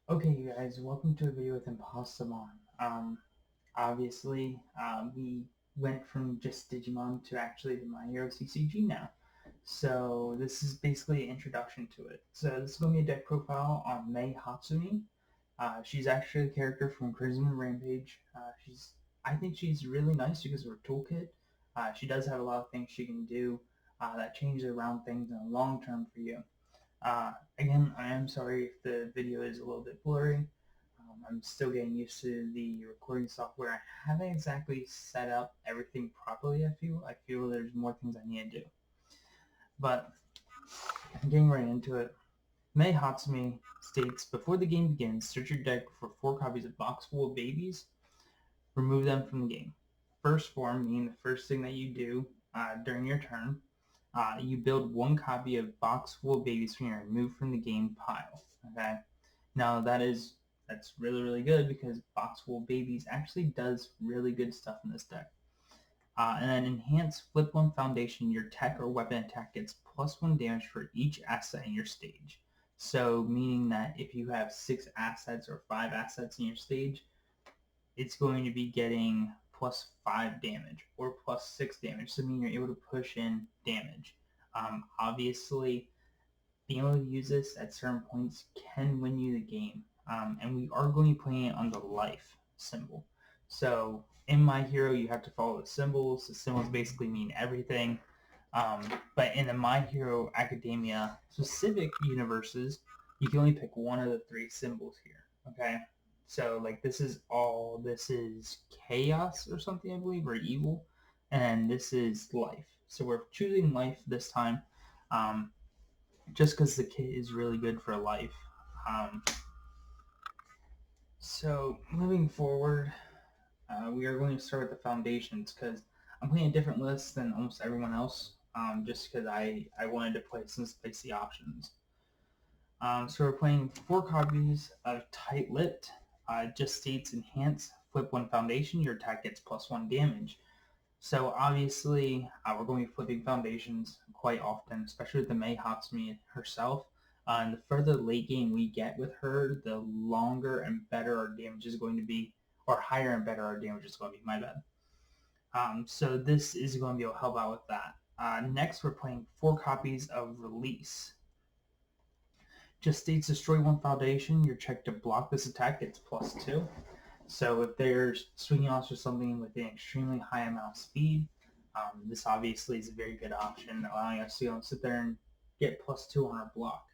Okay, you guys, welcome to a video with Impossible. Obviously, we went from just Digimon to actually the My Hero CCG now. So this is basically an introduction to it. So this is going to be a deck profile on Mei Hatsume. She's actually a character from Crimson Rampage. I think she's really nice because of her toolkit. She does have a lot of things she can do that changes around things in the long term for you. Again, I am sorry if the video is a little bit blurry. I'm still getting used to the recording software. I haven't exactly set up everything properly. I feel there's more things I need to do. But getting right into it, Mei Hatsume states, before the game begins, search your deck for 4 copies of Box Full of Babies. Remove them from the game. First form, meaning the first thing that you do during your turn. You build 1 copy of Box Full of Babies from your remove from the game pile. Okay. Now that's really really good because Box Full of Babies actually does really good stuff in this deck. And then enhance flip 1 foundation. Your tech or weapon attack gets +1 damage for each asset in your stage. So meaning that if you have 6 assets or 5 assets in your stage, it's going to be getting +5 damage or +6 damage. So meaning you're able to push in damage. Obviously, being able to use this at certain points can win you the game. And we are going to be playing it on the life symbol. So in My Hero, you have to follow the symbols. The symbols basically mean everything. But in the My Hero Academia specific universes, you can only pick one of the 3 symbols here. Okay, so like this is chaos or something, I believe, or evil, and this is life. So we're choosing life this time. Um, just because the kit is really good for life. Um, so moving forward, we are going to start with the foundations because I'm playing a different list than almost everyone else. Just because I wanted to play some spicy options. So we're playing 4 copies of Tight Lipped. Just states enhance, flip 1 foundation. Your attack gets +1 damage. So obviously, we're going to be flipping foundations quite often, especially with the Mei Hatsume herself. And the further late game we get with her, the longer and better our damage is going to be, or higher and better our damage is going to be. My bad. So this is going to be able to help out with that. Next, we're playing 4 copies of Release. Just states destroy 1 foundation. Your check to block this attack gets +2. So if there's swinging offs or something with an extremely high amount of speed, this obviously is a very good option, allowing us to sit there and get +2 on our block.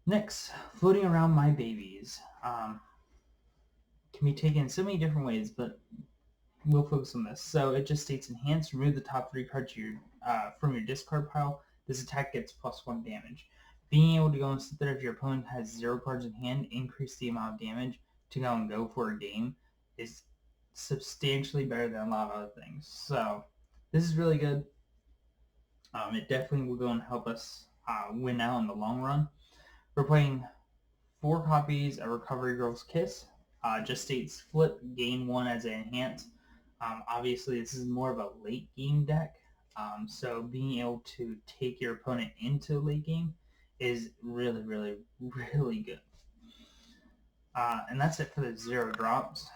Next, floating around my babies. Can be taken in so many different ways, but we'll focus on this. So it just states enhance, remove the top 3 cards from your discard pile. This attack gets +1 damage. Being able to go and sit there if your opponent has 0 cards in hand, increase the amount of damage to go for a game is substantially better than a lot of other things. So this is really good. It definitely will go and help us win out in the long run. We're playing 4 copies of Recovery Girl's Kiss. Just states flip, gain 1 as an enhance. Obviously, this is more of a late game deck. So being able to take your opponent into late game is really, really, really good. And that's it for the 0 drops.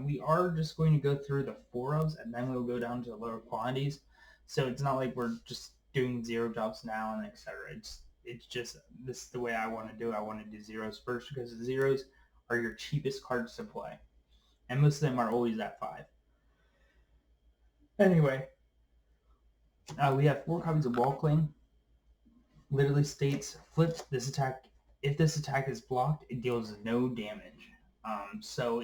We are just going to go through the 4-ofs and then we'll go down to the lower quantities. So it's not like we're just doing 0 drops now and etc. It's just this is the way I want to do it. I want to do zeros first because the zeros are your cheapest cards to play. And most of them are always at 5. Anyway, we have 4 copies of Walkling. Literally states flip this attack. If this attack is blocked, it deals no damage. So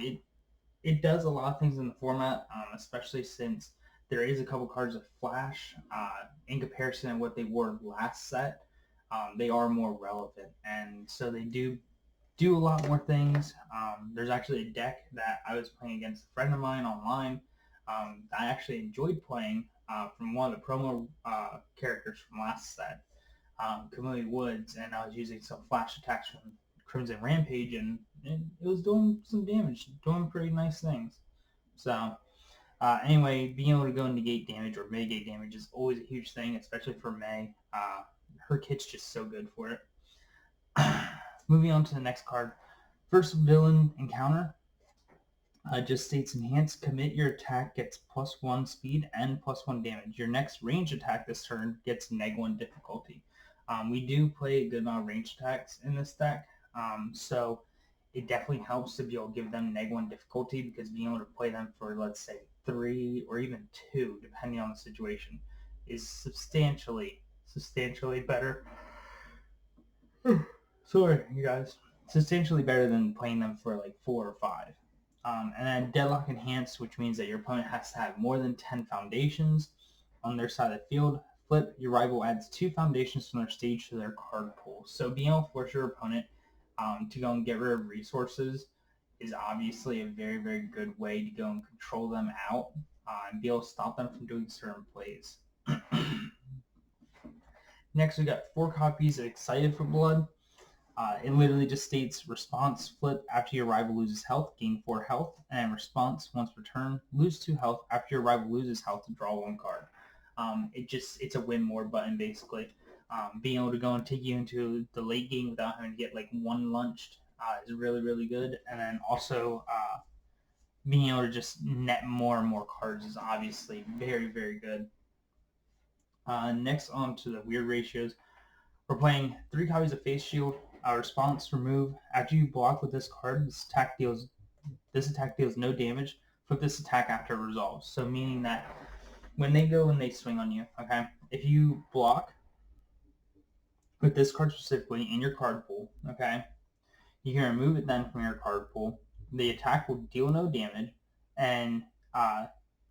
it does a lot of things in the format, especially since there is a couple cards of Flash. In comparison to what they were last set, they are more relevant, and so they do a lot more things. There's actually a deck that I was playing against a friend of mine online. I actually enjoyed playing from one of the promo characters from last set, Kamui Woods, and I was using some flash attacks from Crimson Rampage, and it was doing some damage, doing pretty nice things. So anyway, being able to go and negate damage or mitigate damage is always a huge thing, especially for Mei. Her kit's just so good for it. Moving on to the next card. First villain encounter. Just states enhanced. Commit your attack gets +1 speed and +1 damage. Your next range attack this turn gets -1 difficulty. We do play a good amount of range attacks in this deck, so it definitely helps to be able to give them -1 difficulty, because being able to play them for, let's say, 3 or even 2, depending on the situation, is substantially better. Sorry, you guys. Substantially better than playing them for like 4 or 5. And then Deadlock Enhanced, which means that your opponent has to have more than 10 foundations on their side of the field. Flip, your rival adds 2 foundations from their stage to their card pool. So being able to force your opponent to go and get rid of resources is obviously a very, very good way to go and control them out and be able to stop them from doing certain plays. Next, we got 4 copies of Excited for Blood. It literally just states response flip after your rival loses health, gain 4 health, and response once per turn, lose 2 health after your rival loses health to draw 1 card. It's a win more button basically. Being able to go and take you into the late game without having to get like 1 lunched is really, really good. And then also being able to just net more and more cards is obviously very, very good. Next on to the weird ratios. We're playing 3 copies of Face Shield. Response remove. After you block with this card, this attack deals no damage. Flip this attack after it resolves. So meaning that when they go and they swing on you, okay, if you block with this card specifically in your card pool, okay, you can remove it then from your card pool. The attack will deal no damage, and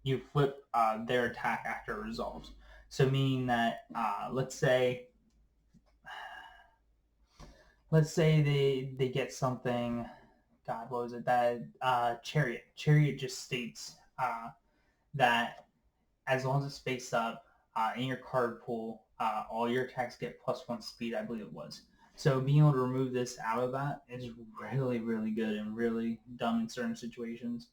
you flip their attack after it resolves. So meaning that let's say they get something. God, what was it? That Chariot. Chariot just states that as long as it's face up in your card pool, all your attacks get +1 speed, I believe it was. So being able to remove this out of that is really, really good and really dumb in certain situations.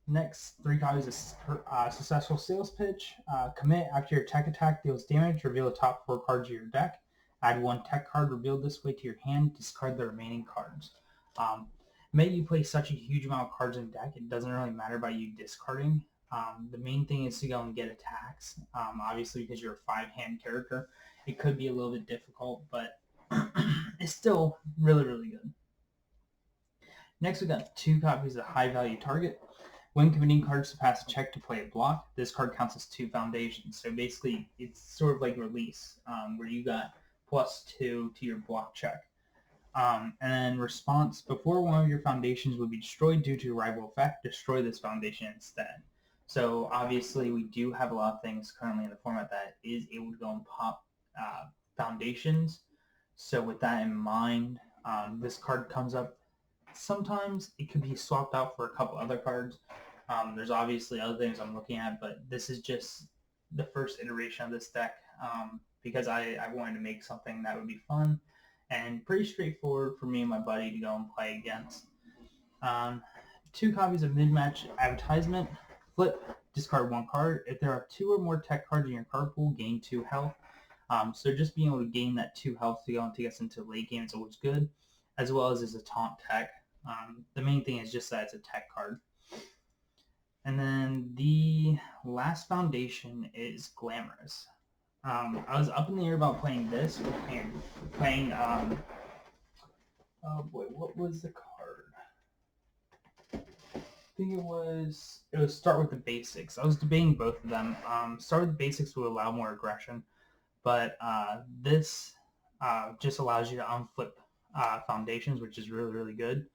Next, 3 copies of Successful Sales Pitch. Commit after your tech attack deals damage, reveal the top 4 cards of your deck. Add 1 tech card revealed this way to your hand. Discard the remaining cards. May you play such a huge amount of cards in deck, it doesn't really matter about you discarding. The main thing is to go and get attacks. Obviously, because you're a 5-hand character, it could be a little bit difficult, but it's still really, really good. Next, we got 2 copies of High Value Target. When committing cards to pass a check to play a block, this card counts as 2 foundations. So basically, it's sort of like Release, where you got +2 to your block check. And then response, before one of your foundations would be destroyed due to a rival effect, destroy this foundation instead. So obviously we do have a lot of things currently in the format that is able to go and pop foundations. So with that in mind, this card comes up. Sometimes it could be swapped out for a couple other cards. There's obviously other things I'm looking at, but this is just the first iteration of this deck because I wanted to make something that would be fun and pretty straightforward for me and my buddy to go and play against. 2 copies of Mid-Match Advertisement. Flip, discard 1 card. If there are 2 or more tech cards in your card pool, gain 2 health. So just being able to gain that 2 health to go and take us into late game is always good, as well as a taunt tech. The main thing is just that it's a tech card. And then the last foundation is Glamorous. I was up in the air about playing this, playing oh boy, what was the card? I think it was Start with the Basics. I was debating both of them. Start with the Basics will allow more aggression, but this just allows you to unflip foundations, which is really, really good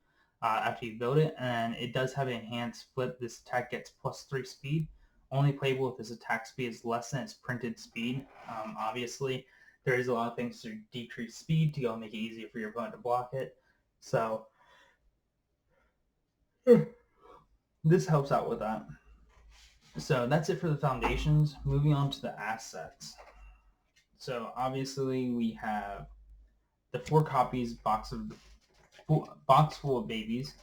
after you build it. And it does have an enhanced flip. This attack gets +3 speed. Only playable if this attack speed is less than its printed speed. Obviously, there is a lot of things to decrease speed to go and make it easier for your opponent to block it. So this helps out with that. So that's it for the foundations. Moving on to the assets. So obviously we have the 4 copies box full of babies.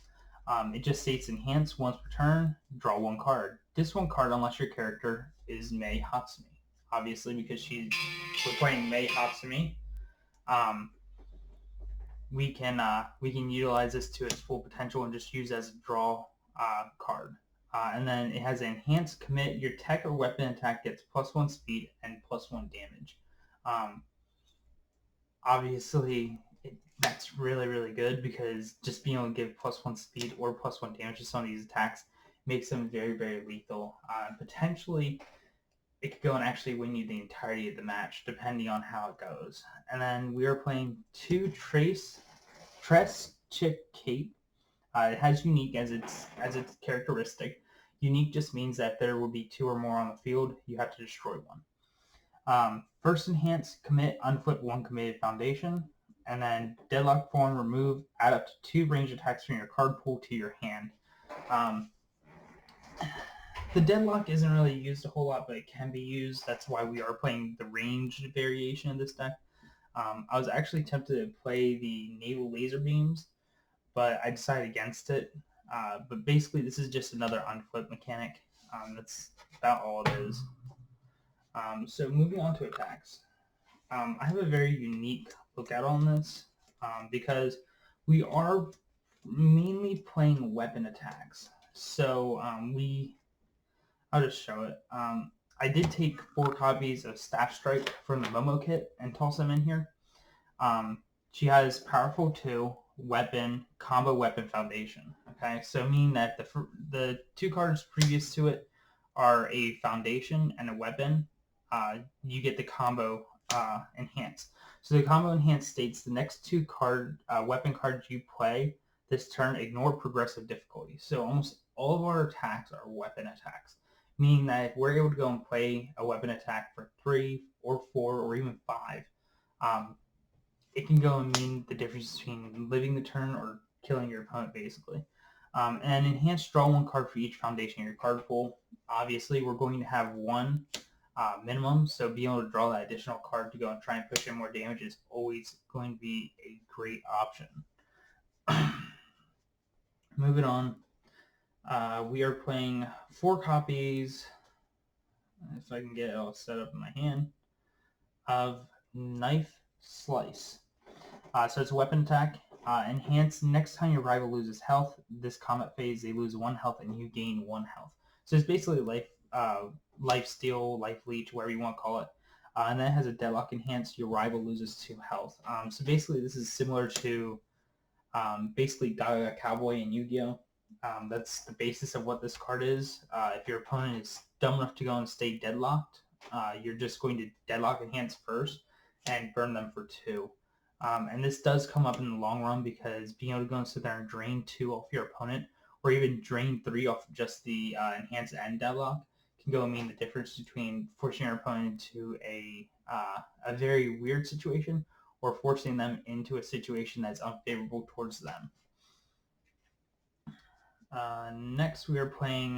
It just states enhance once per turn, draw 1 card. This 1 card unless your character is Mei Hatsume. Obviously because we're playing Mei Hatsume. we can utilize this to its full potential and just use as a draw card. And then it has enhanced commit. Your tech or weapon attack gets +1 speed and +1 damage. Um, Obviously, that's really good because just being able to give +1 speed or +1 damage to some of these attacks makes them very lethal. Potentially, it could go and actually win you the entirety of the match, depending on how it goes. And then we are playing 2 Tress Chick Cape. It has unique as its characteristic. Unique just means that there will be 2 or more on the field. You have to destroy one. First enhance, commit, unflip 1 committed foundation. And then deadlock form, remove, add up to 2 range attacks from your card pool to your hand. The deadlock isn't really used a whole lot, but it can be used. That's why we are playing the ranged variation of this deck. I was actually tempted to play the naval laser beams, but I decided against it. But basically, this is just another unflip mechanic. That's about all it is. So moving on to attacks. I have a very unique lookout on this because we are mainly playing weapon attacks. So I'll just show it. I did take 4 copies of Staff Strike from the Momo kit and toss them in here. She has Powerful 2, Weapon, Combo Weapon Foundation. Okay, so meaning that the 2 cards previous to it are a Foundation and a Weapon. You get the Combo Enhance. So the Combo Enhance states the next 2 weapon cards you play this turn ignore progressive difficulty. So almost all of our attacks are weapon attacks, meaning that if we're able to go and play a weapon attack for 3 or 4 or even 5, it can go and mean the difference between living the turn or killing your opponent, basically. And enhanced, draw 1 card for each foundation in your card pool. Obviously, we're going to have 1 minimum, so being able to draw that additional card to go and try and push in more damage is always going to be a great option. Moving on, we are playing 4 copies, if I can get it all set up in my hand, of Knife Slice. So it's a weapon attack. Enhance, next time your rival loses health, this combat phase, they lose 1 health and you gain 1 health. So it's basically life steal, life leech, whatever you want to call it. And then it has a deadlock enhance, your rival loses 2 health. So basically this is similar to basically Gaga Cowboy and Yu-Gi-Oh! That's the basis of what this card is. If your opponent is dumb enough to go and stay deadlocked, you're just going to deadlock enhance first and burn them for 2. And this does come up in the long run because being able to go and sit there and drain 2 off your opponent, or even drain 3 off just the enhance and deadlock, can go and mean the difference between forcing your opponent into a very weird situation or forcing them into a situation that's unfavorable towards them. Next, we are playing,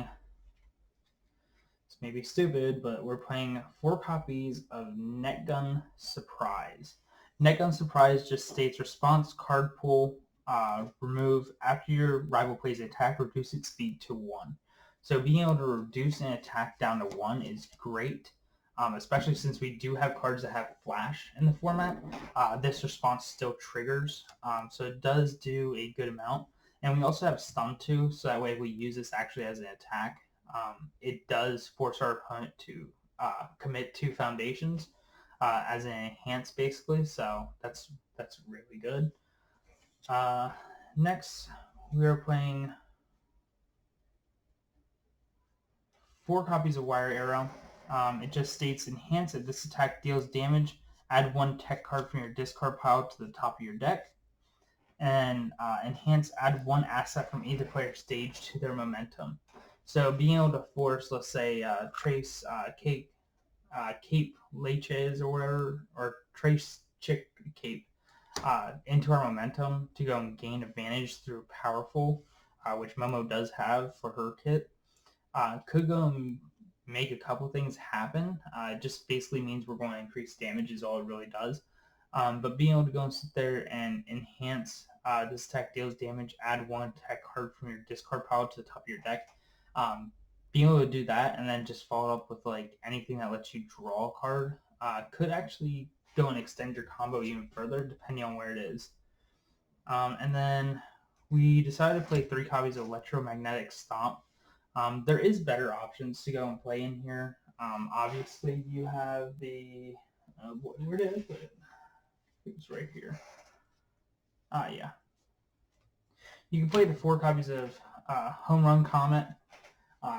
this may be stupid, but we're playing 4 copies of Netgun Surprise. Netgun Surprise just states response card pool, remove after your rival plays an attack, reduce its speed to 1. So being able to reduce an attack down to 1 is great, especially since we do have cards that have flash in the format. This response still triggers, so it does do a good amount. And we also have stun too, so that way if we use this actually as an attack, it does force our opponent to commit 2 foundations as an enhance, basically. So that's really good. Next, we are playing 4 copies of Wire Arrow. It just states enhance it. This attack deals damage. Add 1 tech card from your discard pile to the top of your deck. And enhance, add 1 asset from either player's stage to their momentum. So being able to force, let's say, Trace Cape Leches or whatever, or Trace Chick Cape into our momentum to go and gain advantage through Powerful, which Momo does have for her kit, could go and make a couple things happen. It just basically means we're going to increase damage is all it really does. But being able to go and sit there and enhance this attack deals damage, add 1 tech card from your discard pile to the top of your deck. Being able to do that and then just follow up with like anything that lets you draw a card could actually go and extend your combo even further depending on where it is. And then we decided to play 3 copies of Electromagnetic Stomp. There is better options to go and play in here. Obviously, you have the where did I put it? It was right here. Yeah. You can play the 4 copies of Home Run Comet,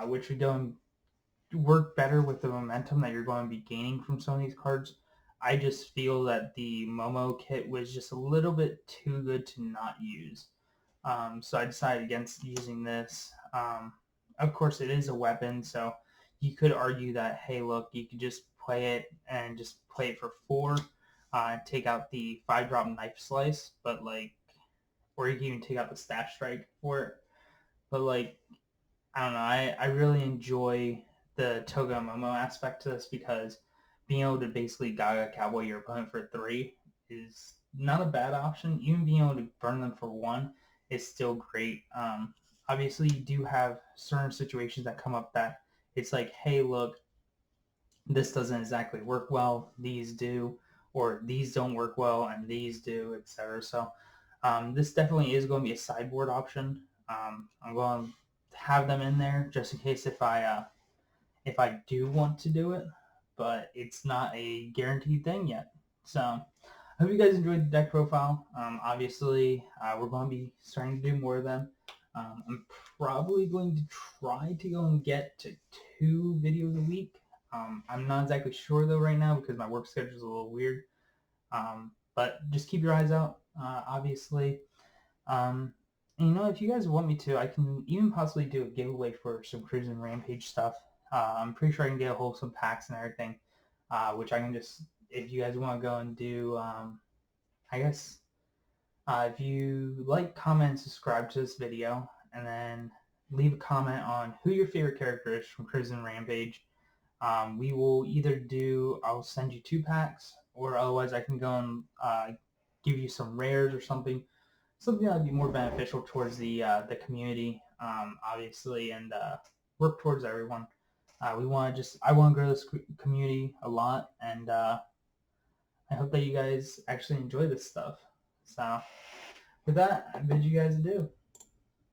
which would go and work better with the momentum that you're going to be gaining from some of these cards. I just feel that the Momo kit was just a little bit too good to not use. So I decided against using this. Of course, it is a weapon, so you could argue that, hey, look, you could just play it and just play it for 4, take out the 5-drop Knife Slice, but like, or you can even take out the Stash Strike for it. But like, I don't know. I really enjoy the Toga Momo aspect to this because being able to basically Gaga Cowboy your opponent for 3 is not a bad option. Even being able to burn them for 1 is still great. Obviously, you do have certain situations that come up that it's like, hey, look, this doesn't exactly work well. These do, or these don't work well, and these do, etc. So this definitely is going to be a sideboard option. I'm going to have them in there just in case if I do want to do it, but it's not a guaranteed thing yet. So I hope you guys enjoyed the deck profile. Obviously, we're going to be starting to do more of them. I'm probably going to try to go and get to 2 videos a week. I'm not exactly sure though right now because my work schedule is a little weird. But just keep your eyes out, obviously. And if you guys want me to, I can even possibly do a giveaway for some Cruisin' Rampage stuff. I'm pretty sure I can get a hold of some packs and everything, which I can just, if you guys want to go and do, I guess, if you like, comment, and subscribe to this video, and then leave a comment on who your favorite character is from Cruisin' Rampage. We will either I'll send you 2 packs, or otherwise I can go and give you some rares or something that would be more beneficial towards the community, obviously, and work towards everyone. I want to grow this community a lot, and I hope that you guys actually enjoy this stuff. So, with that, I bid you guys adieu.